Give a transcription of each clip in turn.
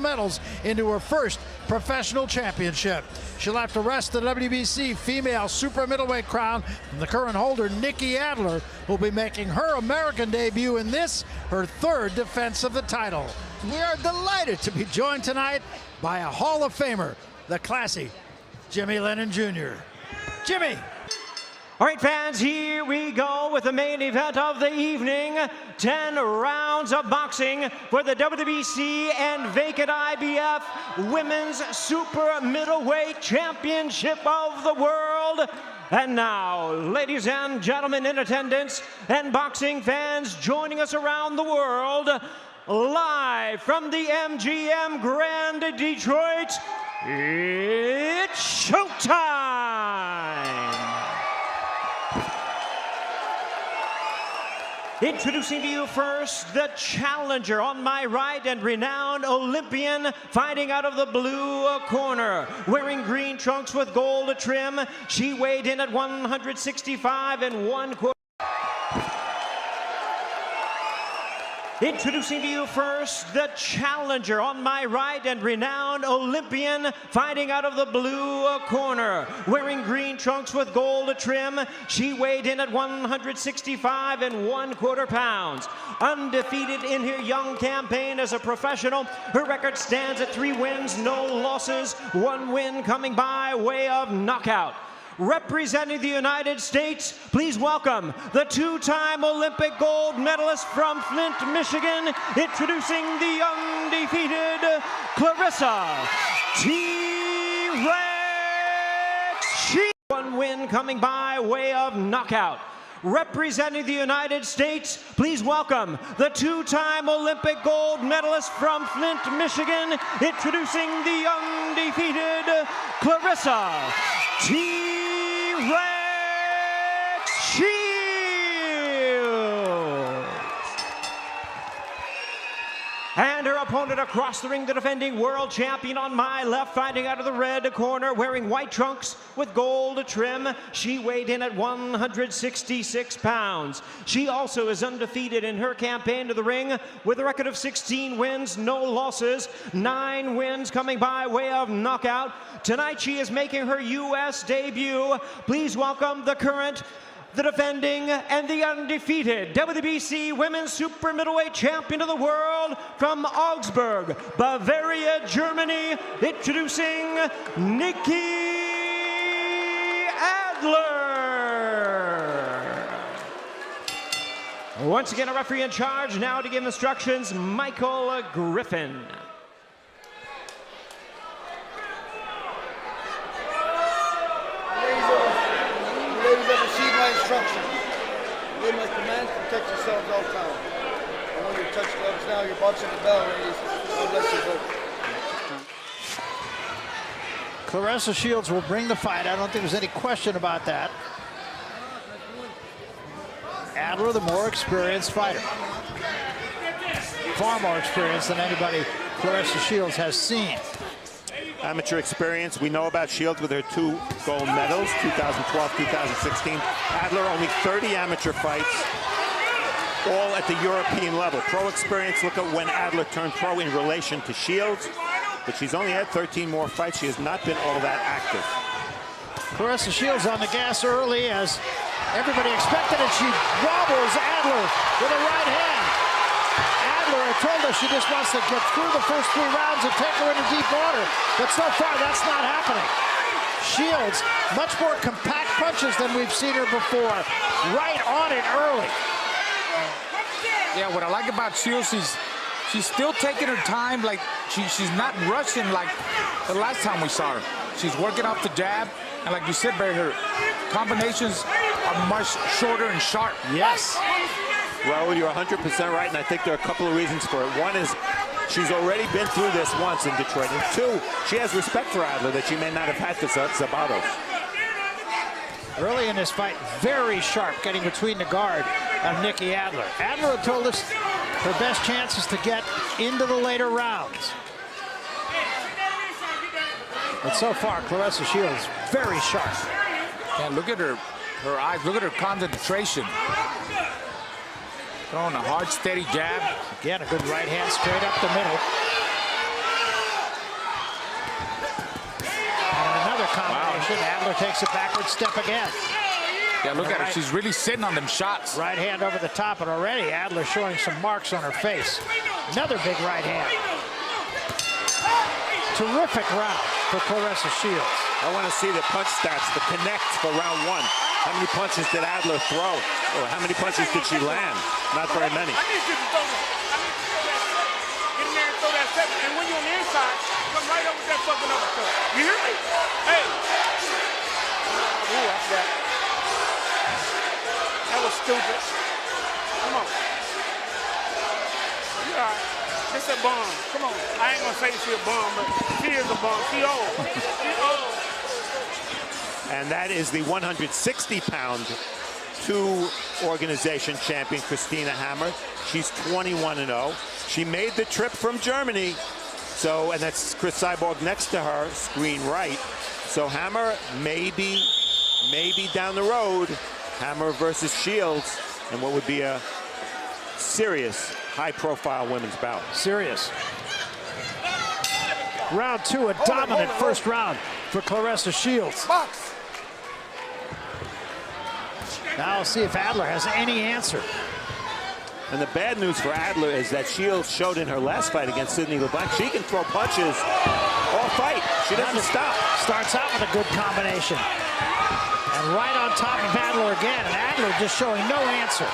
medals into her first professional championship. She'll have to wrest the WBC female super middleweight crown from the current holder, Nikki Adler, who'll be making her American debut in this, her third defense of the title. We are delighted to be joined tonight by a Hall of Famer, the classy Jimmy Lennon Jr. Jimmy. All right, fans, here we go with the main event of the evening. 10 rounds of boxing for the WBC and vacant IBF Women's Super Middleweight Championship of the World. And now, ladies and gentlemen in attendance and boxing fans joining us around the world, live from the MGM Grand Detroit, it's showtime! Introducing to you first, the challenger on my right and renowned Olympian fighting out of the blue corner. Wearing green trunks with gold trim, she weighed in at 165 1/4. Introducing to you first, the challenger on my right and renowned Olympian fighting out of the blue corner. Wearing green trunks with gold trim, she weighed in at 165 1/4 pounds. Undefeated in her young campaign as a professional, her record stands at 3 wins, no losses, 1 win coming by way of knockout. Representing the United States, please welcome the 2-time Olympic gold medalist from Flint, Michigan, introducing the undefeated Claressa T-Rex Shields. 1 win coming by way of knockout. Representing the United States, please welcome the 2-time Olympic gold medalist from Flint, Michigan, introducing the undefeated Claressa T-Rex Shields. And her opponent across the ring, the defending world champion on my left, fighting out of the red corner, wearing white trunks with gold trim. She weighed in at 166 pounds. She also is undefeated in her campaign to the ring with a record of 16 wins, no losses, 9 wins coming by way of knockout. Tonight she is making her U.S. debut. Please welcome the current, the defending, and the undefeated WBC Women's Super Middleweight Champion of the World from Augsburg, Bavaria, Germany, introducing Nikki Adler. Once again, a referee in charge now to give instructions, Michael Griffin. Ladies have received my instruction. Obey my commands, protect yourselves all the time. I want you to touch gloves now. You're boxing the bell, ladies. God bless you both. Claressa Shields will bring the fight. I don't think there's any question about that. Adler, the more experienced fighter. Far more experienced than anybody Claressa Shields has seen. Amateur experience. We know about Shields with her 2 gold medals, 2012, 2016. Adler, only 30 amateur fights, all at the European level. Pro experience, look at when Adler turned pro in relation to Shields, but she's only had 13 more fights. She has not been all that active. Claressa Shields on the gas early as everybody expected it. She wobbles Adler with a right hand. Adler told us she just wants to get through the first 3 rounds and take her into deep water. But so far, that's not happening. Shields, much more compact punches than we've seen her before. Right on it early. Yeah, what I like about Shields, she's still taking her time. Like she's not rushing like the last time we saw her. She's working off the jab, and like you said, Barry, her combinations are much shorter and sharp. Yes. Well, you're 100% right, and I think there are a couple of reasons for it. One is she's already been through this once in Detroit, and 2, she has respect for Adler that she may not have had for Zabatos. Early in this fight, very sharp, getting between the guard of Nikki Adler. Adler told us her best chance is to get into the later rounds. But so far, Claressa Shields, very sharp. Yeah, look at her eyes, look at her concentration. Throwing a hard, steady jab. Again, a good right hand straight up the middle. Adler takes a backward step again. Yeah, look at her. She's really sitting on them shots. Right hand over the top, and already Adler showing some marks on her face. Another big right hand. Terrific round for Claressa Shields. I want to see the punch stats, the connects for round one. How many punches did Adler throw? Or how many punches did she land? Not very many. I need you to throw that. I need you to throw that second. Get in there and throw that second. And when you're on the inside, come right up with that fucking uppercut. You hear me? Hey. Ooh, that's that. That was stupid. Come on. You all right. This a bomb. Come on. I ain't gonna say she a bomb, but she is a bomb. She old. She old. And that is the 160-pound two-organization champion, Christina Hammer. She's 21-0. She made the trip from Germany. So, and that's Chris Cyborg next to her, screen right. So Hammer maybe down the road, Hammer versus Shields, and what would be a serious high-profile women's bout. Serious. Round two, a dominant first round for Claressa Shields. Box. Now we'll see if Adler has any answer. And the bad news for Adler is that Shields showed in her last fight against Sydney LeBlanc, she can throw punches all fight. She doesn't stop. Starts out with a good combination. And right on top of Adler again, and Adler just showing no answer.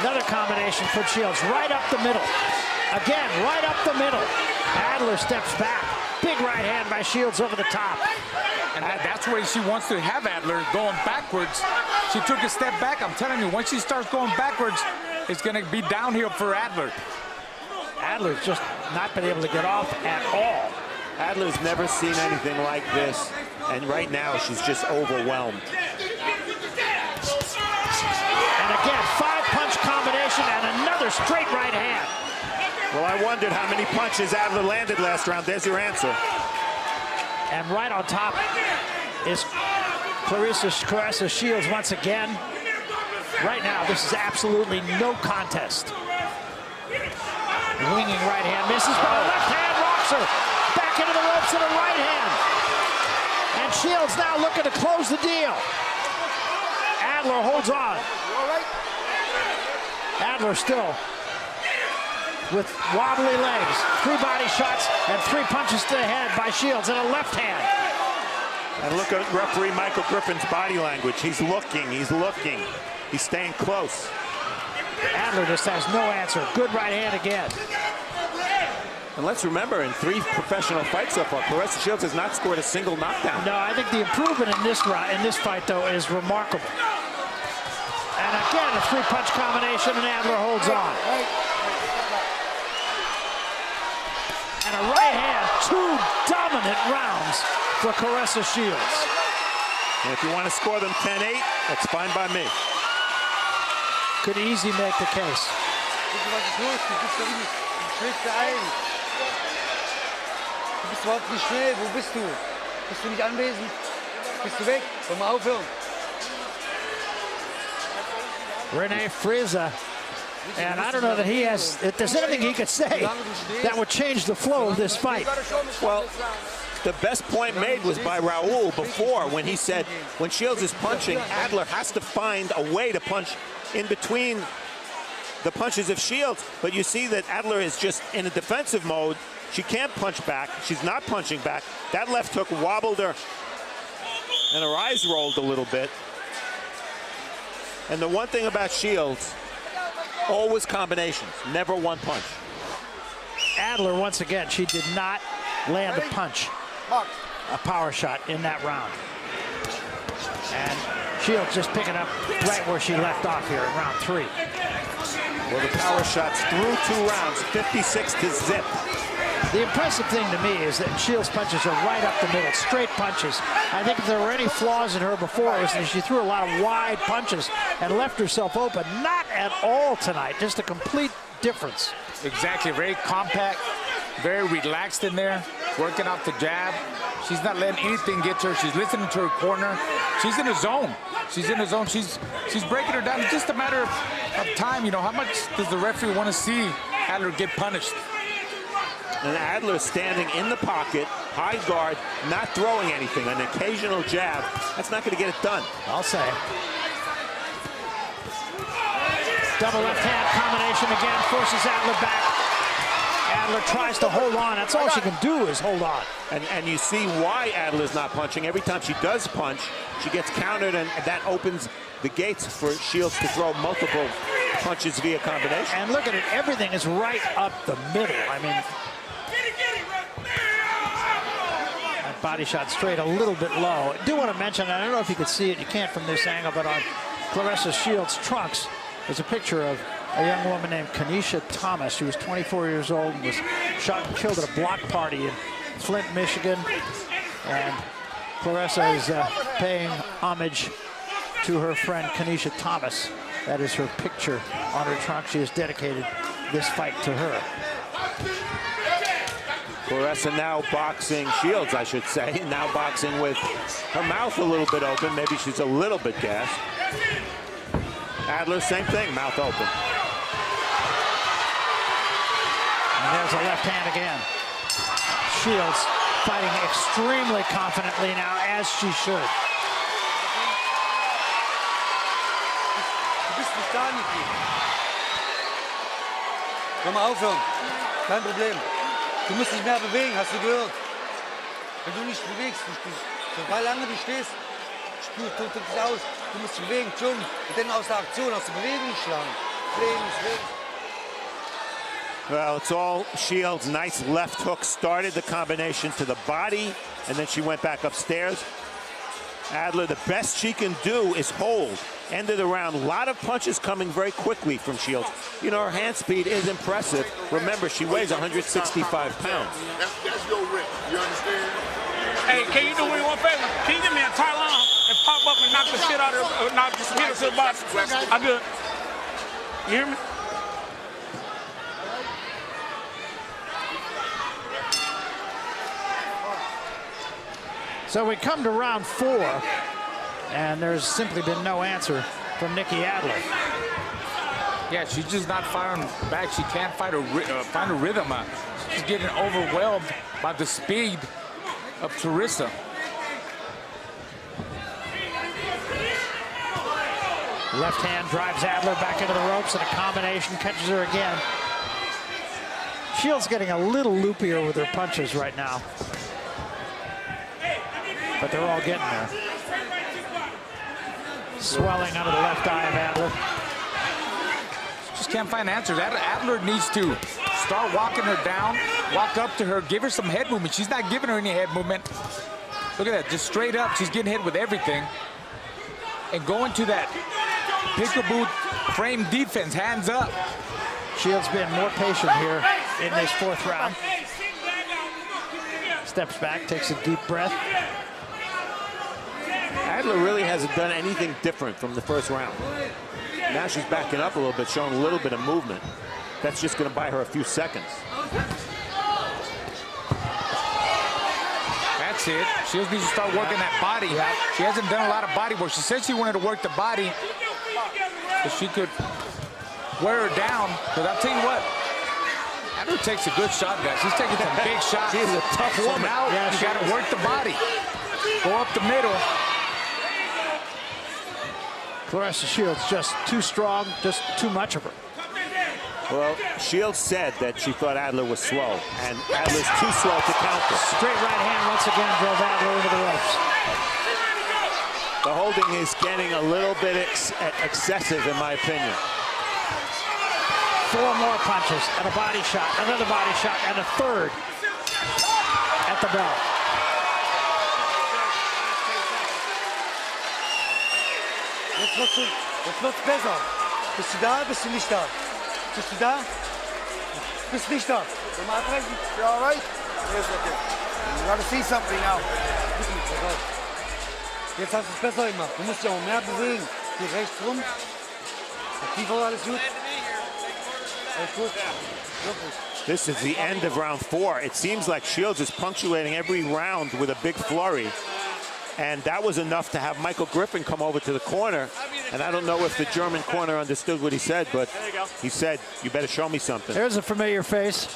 Another combination for Shields, right up the middle. Again, right up the middle. Adler steps back. Big right hand by Shields over the top. And that's where she wants to have Adler going backwards. She took a step back. I'm telling you, once she starts going backwards, it's going to be downhill for Adler. Adler's just not been able to get off at all. Adler's never seen anything like this. And right now, she's just overwhelmed. And again, 5-punch combination and another straight right hand. Well, I wondered how many punches Adler landed last round. There's your answer. And right on top is Claressa Shields once again. Right now, this is absolutely no contest. Winging right hand, misses, but a left hand rocks her. Back into the ropes and a right hand. And Shields now looking to close the deal. Adler holds on. Adler still with wobbly legs, 3 body shots and 3 punches to the head by Shields and a left hand. And look at referee Michael Griffin's body language. He's looking, he's looking. He's staying close. Adler just has no answer. Good right hand again. And let's remember, in 3 professional fights so far, Claressa Shields has not scored a single knockdown. No, I think the improvement in this fight, though, is remarkable. And again, a 3-punch combination, and Adler holds on. And a right hand, 2 dominant rounds for Claressa Shields. And if you want to score them 10-8, that's fine by me. Could easily make the case. Du bist überhaupt nicht schnell. Wo bist du? Bist du nicht anwesend? Bist du weg? Soll mal aufhören. Rene Frieza. And I don't know that he has, if there's anything he could say that would change the flow of this fight. Well, the best point made was by Raul before when he said, when Shields is punching, Adler has to find a way to punch in between the punches of Shields. But you see that Adler is just in a defensive mode. She can't punch back. She's not punching back. That left hook wobbled her, and her eyes rolled a little bit. And the one thing about Shields, always combinations, never one punch. Adler, once again, she did not land a punch, a power shot in that round. And Shields just picking up right where she left off here in round 3. Well, the power shots through 2 rounds, 56 to zip. The impressive thing to me is that Shields' punches are right up the middle, straight punches. I think if there were any flaws in her before, it was that she threw a lot of wide punches and left herself open. Not at all tonight, just a complete difference. Exactly, very compact, very relaxed in there, working off the jab. She's not letting anything get to her. She's listening to her corner. She's in a zone. She's in a zone. She's breaking her down. It's just a matter of time. You know, how much does the referee want to see Adler get punished? And Adler standing in the pocket, high guard, not throwing anything. An occasional jab, that's not going to get it done. I'll say. Double left hand combination again, forces Adler back. Adler tries to hold on. That's all she can do is hold on. And you see why Adler's not punching. Every time she does punch, she gets countered, and that opens the gates for Shields to throw multiple punches via combination. And look at it, everything is right up the middle. I mean, that body shot straight a little bit low. I do want to mention, I don't know if you could see it, you can't from this angle, but on Claressa Shields' trunks, there's a picture of a young woman named Kenesha Thomas. She was 24 years old and was shot and killed at a block party in Flint, Michigan. And Claressa is paying homage to her friend Kenesha Thomas. That is her picture on her trunk. She has dedicated this fight to her. Claressa now boxing, Shields I should say, now boxing with her mouth a little bit open. Maybe she's a little bit gassed. Adler, same thing, mouth open. And there's a left hand again. Shields fighting extremely confidently now, as she should. Du bist nicht da, Nikki. Komm mal aufhören. Kein Problem. Du musst dich mehr bewegen, hast du gehört? Wenn du nicht bewegst, sobald lange du stehst, tut es aus. Du musst dich bewegen, schon. Und dann aus der Aktion, aus der Bewegung schlagen. Bewegen. Well, it's all Shields. Nice left hook started the combination to the body, and then she went back upstairs. Adler, the best she can do is hold. End of the round. A lot of punches coming very quickly from Shields. You know, her hand speed is impressive. Remember, she weighs 165 pounds. That's your rip. You understand? Hey, can you do me one favor? Can you give me a Thailand and pop up and knock the shit out of her, knock the hit her to the body? I do it. You hear me? So we come to round 4, and there's simply been no answer from Nikki Adler. Yeah, she's just not firing back. She can't find a rhythm. She's getting overwhelmed by the speed of Claressa. Left hand drives Adler back into the ropes, and a combination catches her again. Shields getting a little loopier with her punches right now, but they're all getting there. Swelling under the left eye of Adler. Just can't find answers. Adler needs to start walking her down, walk up to her, give her some head movement. She's not giving her any head movement. Look at that, just straight up. She's getting hit with everything. And going to that peekaboo frame defense, hands up. Shields been more patient here in this 4th round. Steps back, takes a deep breath. Adler really hasn't done anything different from the first round. Now she's backing up a little bit, showing a little bit of movement. That's just going to buy her a few seconds. That's it. Shields needs to start working that body. She hasn't done a lot of body work. She said she wanted to work the body so she could wear her down. Because I'll tell you what, Adler takes a good shot, guys. She's taking some big shots. She's a tough woman. So now you got to work the body. Go up the middle. Claressa Shields just too strong, just too much of her. Well, Shields said that she thought Adler was slow, and Adler's too slow to counter. Straight right hand once again drove Adler into the ropes. The holding is getting a little bit excessive, in my opinion. 4 more punches and a body shot, another body shot, and a third at the belt. Jetzt wird's besser. Bist du da? Bist du nicht da? Bist du da? Bist nicht da. Am I abbrechen? You all right? Yes, okay. You gotta see something now. Jetzt hast du es besser gemacht. Du musst ja auch mehr bewegen. Geh rechts rum. Tiefer, alles gut. Alles gut. Wirklich. This is the end of round 4. It seems like Shields is punctuating every round with a big flurry. And that was enough to have Michael Griffin come over to the corner. And I don't know if the German corner understood what he said, but he said, you better show me something. There's a familiar face.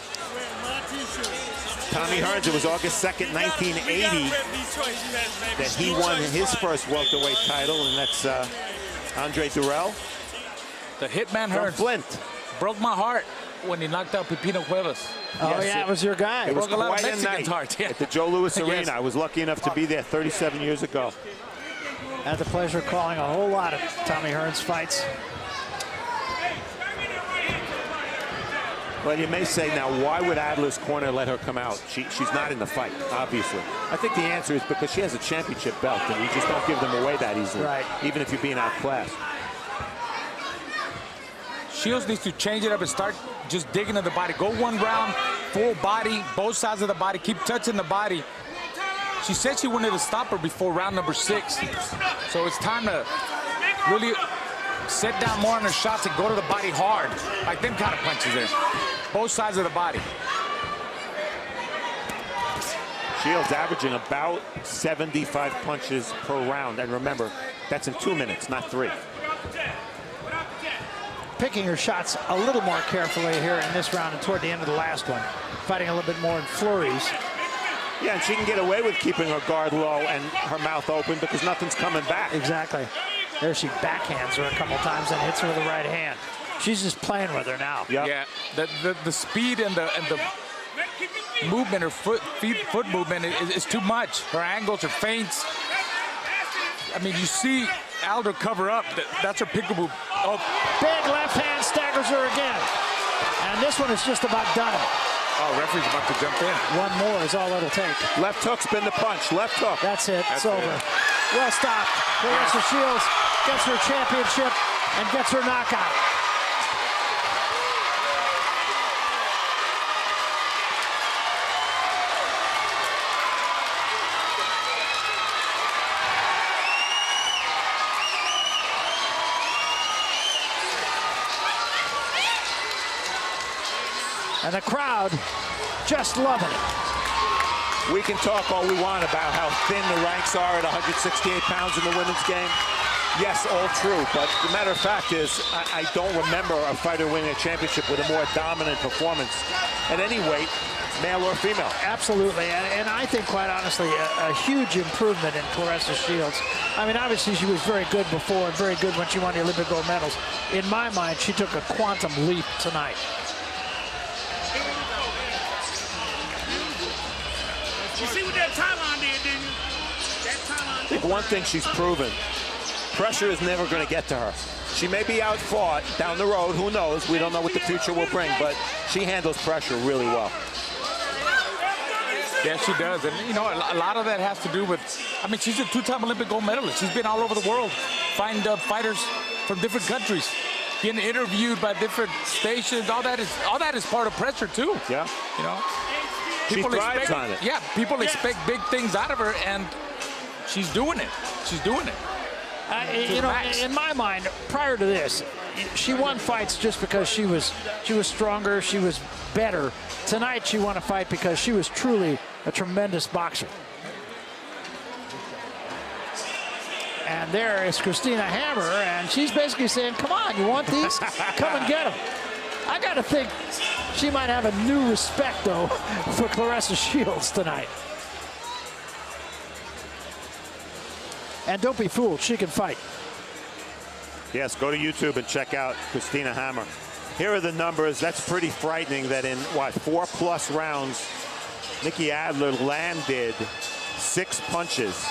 My t-shirt. Tommy Hearns, it was August 2nd, 1980, that he won his first welterweight title, and that's Andre Durrell. The Hitman From Hearns Flint. broke my heart when he knocked out Pepino Cuevas. Oh, Yes, yeah, it was your guy. It was broke a lot of quite a Mexicans' night hearts, yeah. at the Joe Louis Arena. Yes. I was lucky enough to be there 37 years ago. I had the pleasure of calling a whole lot of Tommy Hearns fights. Well, you may say now, why would Adler's corner let her come out? She's not in the fight, obviously. I think the answer is because she has a championship belt, and you just don't give them away that easily, Right. even if you're being outclassed. Shields needs to change it up and start just digging at the body. Go one round, full body, both sides of the body, keep touching the body. She said she wanted to stop her before round number 6. So it's time to really set down more on her shots and go to the body hard. Like them kind of punches there. Both sides of the body. Shields averaging about 75 punches per round. And remember, that's in 2 minutes, not 3. Picking her shots a little more carefully here in this round and toward the end of the last one. Fighting a little bit more in flurries. Yeah, and she can get away with keeping her guard low and her mouth open because nothing's coming back. Exactly. There she backhands her a couple times and hits her with the right hand. She's just playing with her now. Yep. Yeah, the speed and the movement, her foot movement is too much. Her angles, her feints. I mean, you see Adler cover up. That's her pick move. Oh, Big left hand staggers her again. And this one is just about done. oh, referee's about to jump in. One more is all it'll take. Left hook, spin the punch. Left hook. That's it. It's That's over. it. Well stopped. Claressa Shields gets her championship and gets her knockout. And the crowd just loving it. We can talk all we want about how thin the ranks are at 168 pounds in the women's game. Yes, all true, but the matter of fact is I don't remember a fighter winning a championship with a more dominant performance at any weight, male or female. Absolutely, and I think, quite honestly, a huge improvement in Claressa Shields. I mean, obviously, she was very good before and very good when she won the Olympic gold medals. In my mind, she took a quantum leap tonight. You see what that Thailand did, didn't you? That Thailand I think one thing she's proven, pressure is never going to get to her. She may be outfought down the road, who knows? We don't know what the future will bring, but she handles pressure really well. Yeah, she does. And, you know, a lot of that has to do with, I mean, she's a 2-time Olympic gold medalist. She's been all over the world, fighting fighters from different countries, getting interviewed by different stations. All that is part of pressure, too. Yeah. You know? She thrives on it. Yeah, people expect big things out of her, and she's doing it. She's doing it. You know, in my mind, prior to this, she won fights just because she was stronger, she was better. Tonight, she won a fight because she was truly a tremendous boxer. And there is Christina Hammer, and she's basically saying, come on, you want these? Come and get them. I got to think she might have a new respect, though, for Claressa Shields tonight. And don't be fooled, she can fight. Yes, go to YouTube and check out Christina Hammer. Here are the numbers. That's pretty frightening that in, 4+ rounds, Nikki Adler landed 6 punches.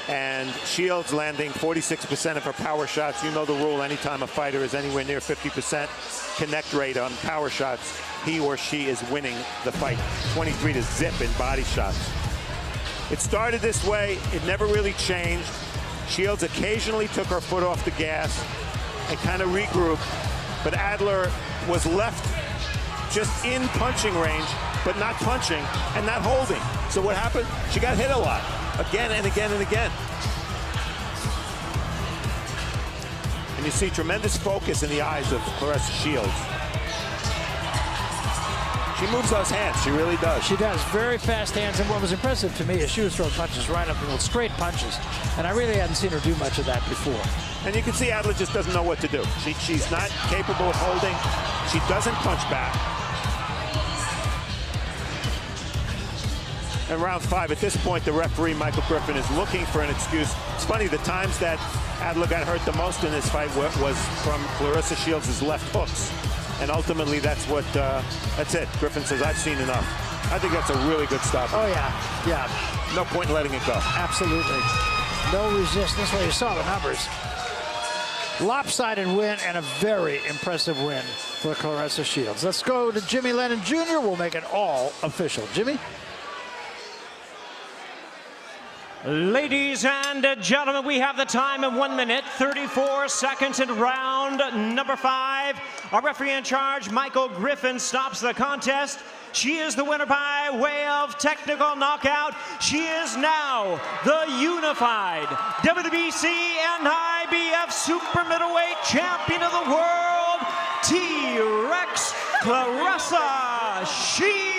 And Shields landing 46% of her power shots. You know the rule, anytime a fighter is anywhere near 50% connect rate on power shots, he or she is winning the fight. 23-0 in body shots. It started this way, it never really changed. Shields occasionally took her foot off the gas and kind of regrouped, but Adler was left just in punching range, but not punching and not holding. So what happened? She got hit a lot, again and again and again. And you see tremendous focus in the eyes of Claressa Shields. She moves those hands, she really does. She does, very fast hands, and what was impressive to me is she was throwing punches right up the middle, straight punches, and I really hadn't seen her do much of that before. And you can see Adler just doesn't know what to do. She's not capable of holding. She doesn't punch back. in round 5. At this point, the referee, Michael Griffin, is looking for an excuse. It's funny, the times that Adler got hurt the most in this fight was from Claressa Shields' left hooks. And ultimately, that's it. Griffin says, I've seen enough. I think that's a really good stop. Oh, yeah. No point in letting it go. Absolutely. No resistance. Well, you saw the numbers. Lopsided win and a very impressive win for Claressa Shields. Let's go to Jimmy Lennon Jr. We'll make it all official. Jimmy? Ladies and gentlemen, we have the time in 1 minute, 34 seconds in round number 5. Our referee in charge, Michael Griffin, stops the contest. She is the winner by way of technical knockout. She is now the unified WBC and IBF super middleweight champion of the world, T-Rex Claressa Shields.